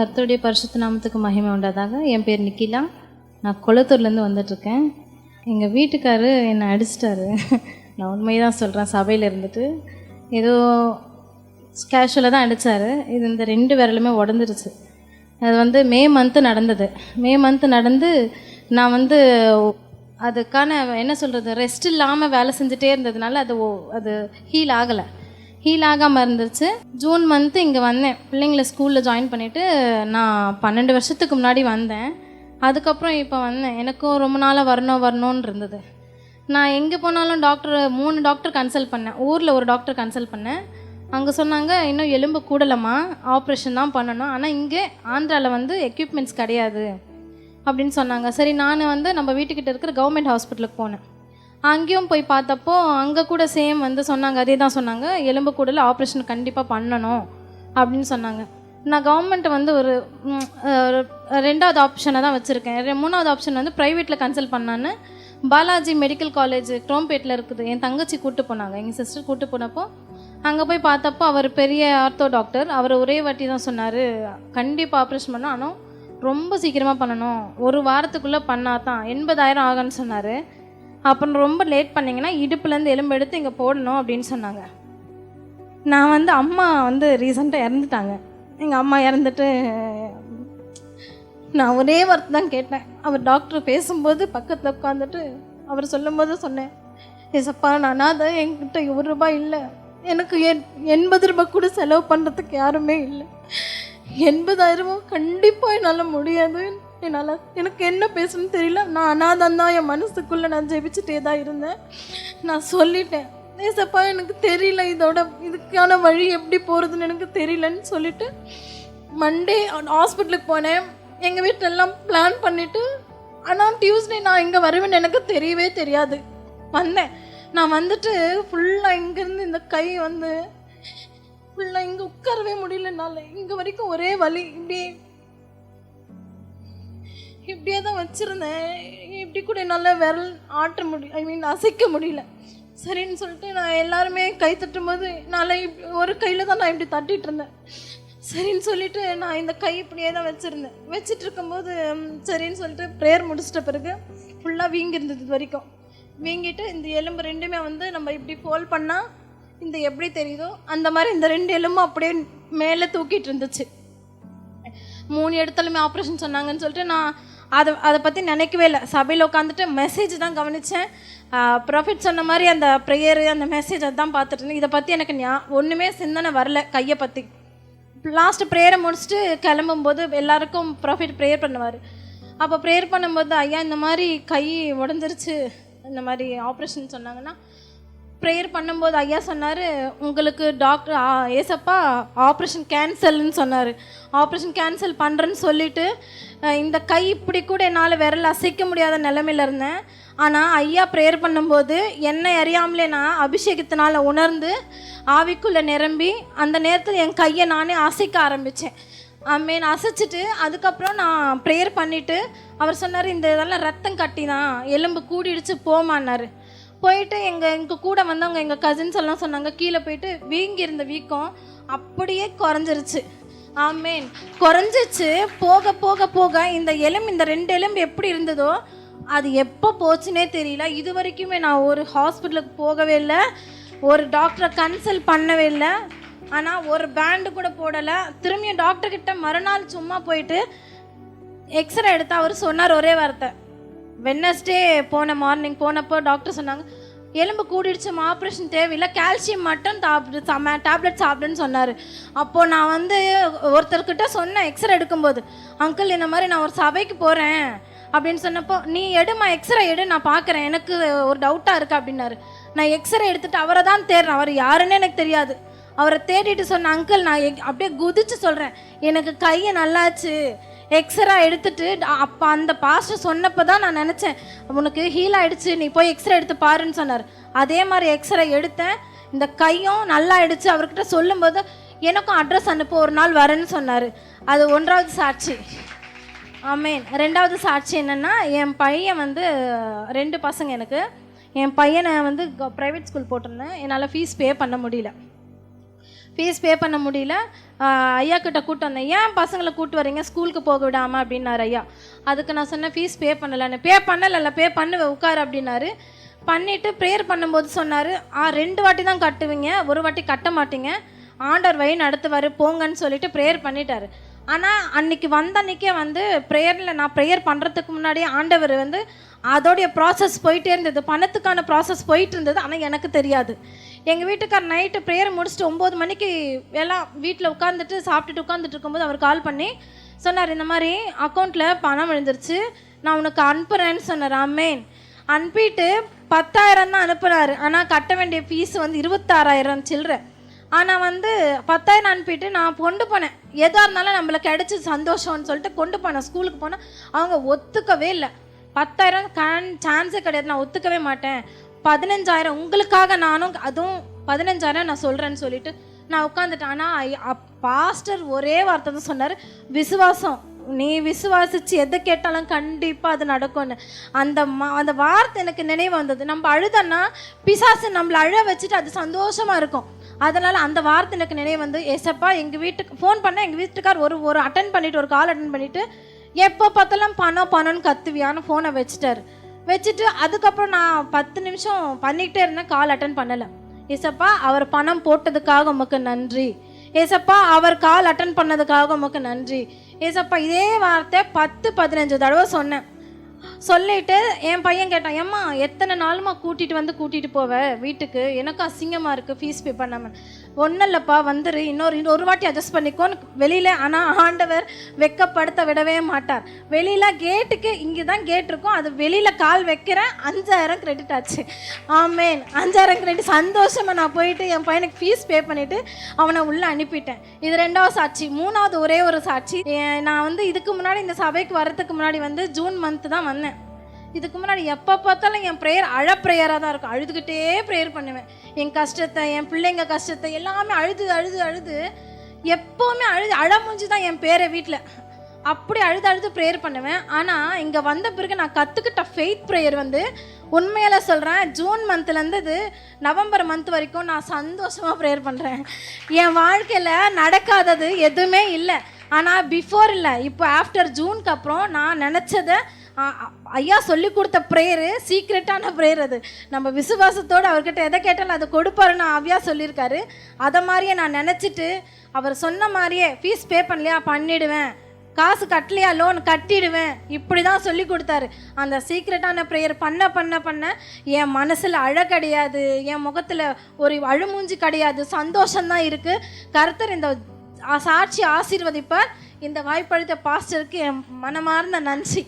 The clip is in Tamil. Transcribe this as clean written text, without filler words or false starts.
கர்த்தருடைய பரிசுத்த நாமத்துக்கு மகிமை உண்டாதாக. என் பேர் நிக்கிலா. நான் கொளத்தூர்லேருந்து வந்துட்டுருக்கேன். எங்கள் வீட்டுக்காரரு என்னை அடிச்சிட்டாரு. நான் உண்மையை தான் சொல்கிறேன். சபையில் இருந்துட்டு ஏதோ கேஷுவலாக தான் அடித்தார். இது இந்த 2 விரலுமே உடஞ்சிருச்சு. அது மே மந்த்து நடந்தது. மே மந்த்து நடந்து நான் அதுக்கான என்ன சொல்கிறது, ரெஸ்ட் இல்லாமல் வேலை செஞ்சுட்டே இருந்ததுனால அது ஹீல் ஆகாமல் இருந்துச்சு. ஜூன் மந்த்து இங்கே வந்தேன். பிள்ளைங்களை ஸ்கூலில் ஜாயின் பண்ணிவிட்டு நான் 12 வருஷத்துக்கு முன்னாடி வந்தேன். அதுக்கப்புறம் இப்போ வந்தேன். எனக்கும் ரொம்ப நாளாக வரணும்னு இருந்தது. நான் எங்கே போனாலும் 3 டாக்டர் கன்சல்ட் பண்ணேன். ஊரில் ஒரு டாக்டர் கன்சல்ட் பண்ணேன். அங்கே சொன்னாங்க, இன்னும் எலும்பு கூடலம்மா, ஆப்ரேஷன் தான் பண்ணணும், ஆனால் இங்கே ஆந்திராவில் எக்யூப்மெண்ட்ஸ் கிடையாது அப்படின்னு சொன்னாங்க. சரி, நான் நம்ம வீட்டுக்கிட்ட இருக்கிற கவர்மெண்ட் ஹாஸ்பிட்டலுக்கு போனேன். அங்கேயும் போய் பார்த்தப்போ அங்கே கூட சேம் சொன்னாங்க, அதே தான் சொன்னாங்க, எலும்பு கூடல ஆப்ரேஷன் கண்டிப்பாக பண்ணணும் அப்படின்னு சொன்னாங்க. நான் கவர்மெண்ட்டை ஒரு 2வது ஆப்ஷனை தான் வச்சுருக்கேன். 3வது ஆப்ஷன் ப்ரைவேட்டில் கன்சல்ட் பண்ணான்னு பாலாஜி மெடிக்கல் காலேஜ் குரோம்பேட்டில் இருக்குது. என் தங்கச்சி கூப்பிட்டு போனாங்க, எங்கள் சிஸ்டர் கூப்பிட்டு போனப்போ அங்கே போய் பார்த்தப்போ அவர் பெரிய ஆர்த்தோ டாக்டர். அவர் ஒரே வாட்டி தான் சொன்னார், கண்டிப்பாக ஆப்ரேஷன் பண்ணோம், ஆனால் ரொம்ப சீக்கிரமாக பண்ணணும், 1 வாரத்துக்குள்ளே பண்ணால் தான் 80,000 ஆகும்னு சொன்னார். அப்புறம் ரொம்ப லேட் பண்ணிங்கன்னா இடுப்புலேருந்து எலும்பு எடுத்து இங்கே போடணும் அப்படின்னு சொன்னாங்க. நான் அம்மா ரீசெண்டாக இறந்துட்டாங்க. எங்கள் அம்மா இறந்துட்டு நான் ஒரே வார்த்தை தான் கேட்டேன். அவர் டாக்டர் பேசும்போது பக்கத்தில் உட்காந்துட்டு அவர் சொல்லும்போது சொன்னேன், ஏசப்பா நான் தான், என்கிட்ட ₹1 இல்லை, எனக்கு 80 ரூபாய் கூட செலவு பண்ணுறதுக்கு யாருமே இல்லை, 80,000 கண்டிப்பாக என்னால் முடியாது, எனக்கு என்ன பேசணும்னு தெரியல, நான் அனாதான் தான், என் மனசுக்குள்ளே நான் ஜெபிச்சுட்டே தான் இருந்தேன். நான் சொல்லிட்டேன், ஏசப்பா எனக்கு தெரியல, இதுக்கான வழி எப்படி போகிறதுன்னு எனக்கு தெரியலன்னு சொல்லிவிட்டு மண்டே ஹாஸ்பிட்டலுக்கு போனேன். எங்கள் வீட்டிலெல்லாம் பிளான் பண்ணிவிட்டு, ஆனால் டியூஸ்டே நான் இங்கே வருவேன்னு எனக்கு தெரியவே தெரியாது. வந்தேன். நான் ஃபுல்லாக இங்கேருந்து இந்த கை ஃபுல்லாக இங்கே உட்காரவே முடியலனால இங்கே வரைக்கும் ஒரே வலி, இப்படியே தான் வச்சுருந்தேன். இப்படி கூட என்னால் விரல் ஆட்ட முடியும், அசைக்க முடியல. சரின்னு சொல்லிட்டு நான் எல்லாருமே கை தட்டும்போது நான் ஒரு கையில் தான் நான் இப்படி தட்டிகிட்டு இருந்தேன். சரின்னு சொல்லிட்டு நான் இந்த கை இப்படியே தான் வச்சுட்டு இருக்கும்போது சரின்னு சொல்லிட்டு ப்ரேயர் முடிச்சிட்ட பிறகு ஃபுல்லாக வீங்கி இருந்தது. இது வரைக்கும் வீங்கிட்டு இந்த எலும்பு 2மே நம்ம இப்படி ஃபோல்ட் பண்ணால் இந்த எப்படி தெரியுதோ அந்த மாதிரி இந்த 2 எலும்பும் அப்படியே மேலே தூக்கிட்டு இருந்துச்சு. 3 இடத்துலையுமே ஆப்ரேஷன் சொன்னாங்கன்னு சொல்லிட்டு நான் அதை பற்றி நினைக்கவே இல்லை. சபையில் உட்காந்துட்டு மெசேஜ் தான் கவனித்தேன். ப்ராஃபிட் சொன்ன மாதிரி அந்த ப்ரேயரு, அந்த மெசேஜ் அதான் பார்த்துட்டு இருந்தேன். இதை பற்றி எனக்கு ஒன்றுமே சிந்தனை வரல. கையை பற்றி லாஸ்ட்டு ப்ரேயரை முடிச்சுட்டு கிளம்பும்போது எல்லாருக்கும் ப்ராஃபிட் ப்ரேயர் பண்ணுவார். அப்போ ப்ரேயர் பண்ணும்போது, ஐயா இந்த மாதிரி கை உடஞ்சிருச்சு, இந்த மாதிரி ஆப்ரேஷன் சொன்னாங்கன்னா, ப்ரேயர் பண்ணும்போது ஐயா சொன்னார், உங்களுக்கு டாக்டர் ஏசப்பா ஆப்ரேஷன் கேன்சல்னு சொன்னார். ஆப்ரேஷன் கேன்சல் பண்ணுறேன்னு சொல்லிவிட்டு இந்த கை இப்படி கூட என்னால் விரல் அசைக்க முடியாத நிலைமையில் இருந்தேன். ஆனால் ஐயா ப்ரேயர் பண்ணும்போது என்னை அறியாமலே நான் அபிஷேகத்தினால் உணர்ந்து ஆவிக்குள்ளே நிரம்பி அந்த நேரத்தில் என் கையை நானே அசைக்க ஆரம்பித்தேன். ஆமேன். அசைச்சிட்டு அதுக்கப்புறம் நான் ப்ரேயர் பண்ணிவிட்டு அவர் சொன்னார், இந்த இதெல்லாம் ரத்தம் கட்டி தான், எலும்பு கூடிடுச்சு போமான்னாரு. போயிட்டு எங்கள் கூட வந்தவங்க எங்கள் கசின்ஸ் எல்லாம் சொன்னாங்க, கீழே போயிட்டு வீங்கி இருந்த வீக்கம் அப்படியே குறைஞ்சிருச்சு. ஆமேன். குறைஞ்சிச்சு. போக போக போக இந்த 2 எலும்பு எப்படி இருந்ததோ அது எப்போ போச்சுன்னே தெரியல. இது வரைக்குமே நான் ஒரு ஹாஸ்பிட்டலுக்கு போகவே இல்லை, ஒரு டாக்டரை கன்சல்ட் பண்ணவே இல்லை, ஆனால் ஒரு பேண்டு கூட போடலை. திரும்பியும் டாக்டர்கிட்ட மறுநாள் சும்மா போயிட்டு எக்ஸ்ரே எடுத்து அவர் சொன்னார் ஒரே வார்த்தை. வெட்னஸ்டே மார்னிங் போனப்போ டாக்டர் சொன்னாங்க, எலும்பு கூடிடுச்சுமா, ஆப்ரேஷன் தேவையில்லை, கால்சியம் மட்டும் டேப்லெட் சாப்பிடுன்னு சொன்னார். அப்போது நான் ஒருத்தர்கிட்ட சொன்னேன் எக்ஸ்ரே எடுக்கும்போது, அங்கிள் இந்த மாதிரி நான் ஒரு சபைக்கு போகிறேன் அப்படின்னு சொன்னப்போ, நீ எடுமா எக்ஸ்ரே எடு, நான் பார்க்குறேன், எனக்கு ஒரு டவுட்டாக இருக்குது அப்படின்னாரு. நான் எக்ஸ்ரே எடுத்துகிட்டு அவரை தான் தேடுறேன். அவர் யாருன்னே எனக்கு தெரியாது. அவரை தேடிட்டு சொன்ன, அங்கிள் நான் அப்படியே குதிச்சு சொல்கிறேன், எனக்கு கையை நல்லாச்சு, எக்ஸ்ரே எடுத்துட்டு அப்போ அந்த பாஸ்டர் சொன்னப்போ தான் நான் நினச்சேன், உனக்கு ஹீல் ஆகிடுச்சு, நீ போய் எக்ஸ்ரே எடுத்து பாருன்னு சொன்னார். அதே மாதிரி எக்ஸ்ரே எடுத்தேன். இந்த கையும் நல்லா ஆகிடுச்சு. அவர்கிட்ட சொல்லும்போது எனக்கும் அட்ரஸ் அனுப்ப, ஒரு நாள் வரேன்னு சொன்னார். அது 1வது சாட்சி. ஆமேன். 2வது சாட்சி என்னென்னா, என் பையன் 2 பசங்க எனக்கு. என் பையனை ப்ரைவேட் ஸ்கூல் போட்டிருந்தேன். என்னால் ஃபீஸ் பே பண்ண முடியல. ஃபீஸ் பே பண்ண முடியல. ஐயா கிட்ட கூட்டு வந்தேன். ஏன் பசங்களை கூட்டு வரீங்க ஸ்கூலுக்கு போக விடாமல் அப்படின்னாரு ஐயா. அதுக்கு நான் சொன்னேன் ஃபீஸ் பே பண்ணலன்னு. பே பண்ணலை, பே பண்ணுவேன் உட்காரு அப்படின்னாரு. பண்ணிவிட்டு ப்ரேயர் பண்ணும்போது சொன்னார், 2 வாட்டி தான் கட்டுவீங்க, ஒரு வாட்டி கட்ட மாட்டீங்க, ஆண்டவர் வழி நடத்துவார் போங்கன்னு சொல்லிட்டு ப்ரேயர் பண்ணிட்டாரு. ஆனால் அன்றைக்கி அன்றைக்கே ப்ரேயரில் நான் ப்ரேயர் பண்ணுறதுக்கு முன்னாடியே ஆண்டவர் அதோடைய ப்ராசஸ் போயிட்டே இருந்தது, பணத்துக்கான ப்ராசஸ் போயிட்டு இருந்தது. ஆனால் எனக்கு தெரியாது. எங்கள் வீட்டுக்கார் நைட்டு ப்ரேயர் முடிச்சுட்டு 9 மணிக்கு எல்லாம் வீட்டில் உட்காந்துட்டு சாப்பிட்டுட்டு உட்காந்துட்டு இருக்கும்போது அவர் கால் பண்ணி சொன்னார், இந்த மாதிரி அக்கௌண்ட்டில் பணம் விழுந்துருச்சு, நான் உனக்கு அனுப்புகிறேன்னு சொன்னார். ஆமேன். அனுப்பிட்டு 10,000 தான் அனுப்புனார். ஆனால் கட்ட வேண்டிய ஃபீஸ் 26,000 சில்லற. ஆனால் 10,000 அனுப்பிட்டு நான் கொண்டு போனேன். எதாக இருந்தாலும் நம்மளுக்கு கிடைச்சி சந்தோஷம்னு சொல்லிட்டு கொண்டு போனேன். ஸ்கூலுக்கு போனால் அவங்க ஒத்துக்கவே இல்லை. 10,000 சான்ஸே கிடையாது, நான் ஒத்துக்கவே மாட்டேன், 15,000 உங்களுக்காக நானும், அதுவும் 15,000 நான் சொல்கிறேன்னு சொல்லிட்டு நான் உட்காந்துட்டேன். ஆனால் பாஸ்டர் ஒரே வார்த்தை தான் சொன்னார், விசுவாசம், நீ விசுவாசிச்சு எதை கேட்டாலும் கண்டிப்பாக அது நடக்கும்னு. அந்த வார்த்தை எனக்கு நினைவு வந்தது. நம்ம அழுதன்னா பிசாசு நம்மளை அழ வச்சுட்டு அது சந்தோஷமாக இருக்கும். அதனால் அந்த வார்த்தை எனக்கு நினைவு வந்து, ஏசப்பா எங்கள் வீட்டுக்கு ஃபோன் பண்ணேன். எங்கள் வீட்டுக்கார் ஒரு அட்டன் பண்ணிவிட்டு, ஒரு கால் அட்டன் பண்ணிவிட்டு, எப்போ பார்த்தாலும் பணம்னு கத்துவியான்னு ஃபோனை வச்சுட்டு அதுக்கப்புறம் நான் 10 நிமிஷம் பண்ணிக்கிட்டே இருந்தேன், கால் அட்டன் பண்ணலை. ஏசப்பா அவர் பணம் போட்டதுக்காக உமக்கு நன்றி, ஏசப்பா அவர் கால் அட்டன் பண்ணதுக்காக உமக்கு நன்றி, ஏசப்பா. இதே வார்த்தை 10-15 தடவை சொன்னேன். சொல்லிட்டு என் பையன் கேட்டான், ஏம்மா எத்தனை நாளுமா கூட்டிகிட்டு போவ வீட்டுக்கு, எனக்கு அசிங்கமாக இருக்குது ஃபீஸ் பே பண்ணாமல். ஒன்றும் இல்லைப்பா, வந்துரு, இன்னொரு வாட்டி அட்ஜஸ்ட் பண்ணிக்கோன்னு வெளியில். ஆனால் ஆண்டவர் வெக்கப்படுத்த விடவே மாட்டார். வெளியில் கேட்டுக்கு இங்கே தான் கேட் இருக்கும், அது வெளியில் கால் வைக்கிறேன், 5,000 கிரெடிட் ஆச்சு. ஆமேன். 5,000 கிரெடிட். சந்தோஷமாக நான் போயிட்டு என் பையனுக்கு ஃபீஸ் பே பண்ணிவிட்டு அவனை உள்ளே அனுப்பிட்டேன். இது 2வது சாட்சி. 3வது ஒரே ஒரு சாட்சி. நான் இதுக்கு முன்னாடி இந்த சபைக்கு வர்றதுக்கு முன்னாடி ஜூன் மந்த்து தான் வந்தேன். இதுக்கு முன்னாடி எப்போ பார்த்தாலும் என் ப்ரேயர் ப்ரேயராக தான் இருக்கும். அழுதுகிட்டே ப்ரேயர் பண்ணுவேன். என் கஷ்டத்தை, என் பிள்ளைங்க கஷ்டத்தை எல்லாமே அழுது எப்போவுமே அழமுஞ்சி தான் என் பேரை வீட்டில். அப்படி அழுது ப்ரேயர் பண்ணுவேன். ஆனால் இங்கே வந்த பிறகு நான் கற்றுக்கிட்ட ஃபெய்த் ப்ரேயர் உண்மையில சொல்கிறேன், ஜூன் மந்த்லேருந்து நவம்பர் மந்த் வரைக்கும் நான் சந்தோஷமாக ப்ரேயர் பண்ணுறேன். என் வாழ்க்கையில் நடக்காதது எதுவுமே இல்லை. ஆனால் பிஃபோர் இல்லை, இப்போ ஆஃப்டர் ஜூனுக்கு அப்புறம் நான் நினச்சதை ஐயா சொல்லி கொடுத்த ப்ரேயரு சீக்ரெட்டான ப்ரேயர். அது நம்ம விசுவாசத்தோடு அவர்கிட்ட எதை கேட்டாலும் அதை கொடுப்பாருன்னு ஐயா சொல்லியிருக்காரு. அதை மாதிரியே நான் நினச்சிட்டு அவர் சொன்ன மாதிரியே ஃபீஸ் பே பண்ணலையா பண்ணிவிடுவேன், காசு கட்டலையா லோன் கட்டிடுவேன், இப்படி தான் சொல்லி கொடுத்தாரு. அந்த சீக்ரெட்டான ப்ரேயர் பண்ண என் மனசில் அழ கிடையாது, என் முகத்தில் ஒரு அழுமூஞ்சி கிடையாது, சந்தோஷம்தான் இருக்குது. கர்த்தர் இந்த சாட்சி ஆசீர்வதிப்பார். இந்த வாய்ப்பளித்த பாஸ்டருக்கு என் மனமார்ந்த நன்றி.